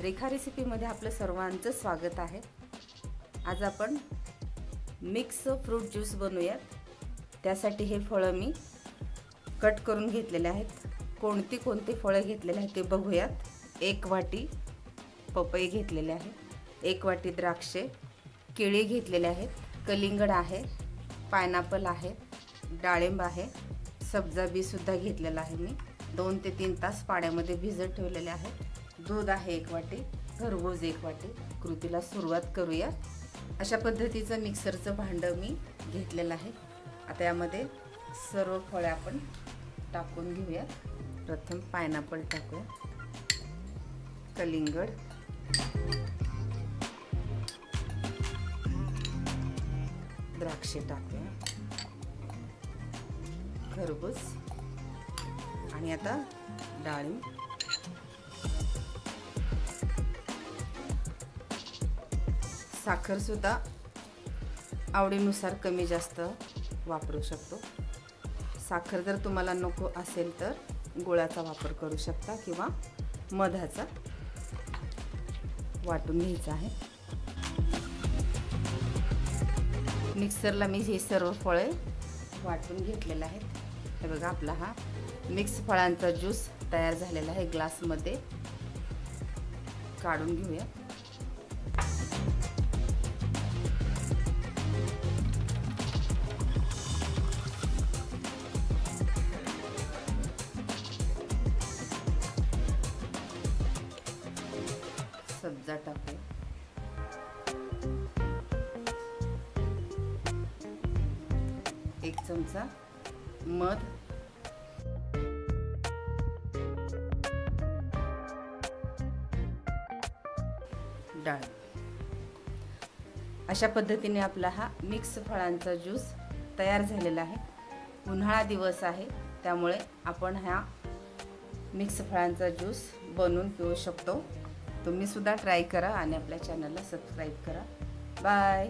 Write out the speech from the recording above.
रेखा रेसिपीमध्ये आपलं सर्वांचं स्वागत आहे। आज आपण मिक्स फ्रूट ज्यूस बनवूयात। त्यासाठी हे फळं मी कट करून घेतलेले आहेत। कोणती फळं घेतलेले आहेत ते बघूयात। 1 वाटी पपई घेतलेले आहे, 1 वाटी द्राक्षे, केळी घेतलेले आहेत, कलिंगड आहे, पायनॅपल आहे, डाळिंब आहे, सब्जा बी सुद्धा घेतलेला आहे मी। 2 ते 3 तास पाण्यामध्ये भिजत ठेवलेले आहे। दूध आहे 1 वाटी, खरबूज 1 वाटी। कृतीला सुरुवात करूया। अशा पद्धतीचं मिक्सरचं भांडं मी घेतलेलं आहे। आता यामध्ये सर्व फळे आपण टाकून घेऊया। प्रथम पायनॅपल टाकूया, कलिंगड, द्राक्षे टाकूया, खरबूज आणि आता डाळिंब, साखर सुद्धा आवडीनुसार कमी जास्त वापरू शकतो। साखर जर तुम्हाला नको असेल तर गुळाचा वापर करू शकता किंवा मधाचा वाटून घ्यायचा आहे। मिक्सरला मी हे सर्व फळे वाटून घेतलेले आहेत। हे बघा, आपला हा मिक्स फळांचा ज्यूस तयार झालेला आहे। ग्लासमध्ये काढून घेऊया। सब्जा टाकूया, 1 चमचा मध, डाळ। अशा पद्धतीने आपला हा मिक्स फळांचा ज्यूस तयार झालेला आहे। उन्हाळा दिवस आहे त्यामुळे आपण हा मिक्स फळांचा ज्यूस बनवून पिऊ शकतो। तुम्ही सुद्धा ट्राय करा आणि आपल्या चॅनलला सबस्क्राइब करा। बाय।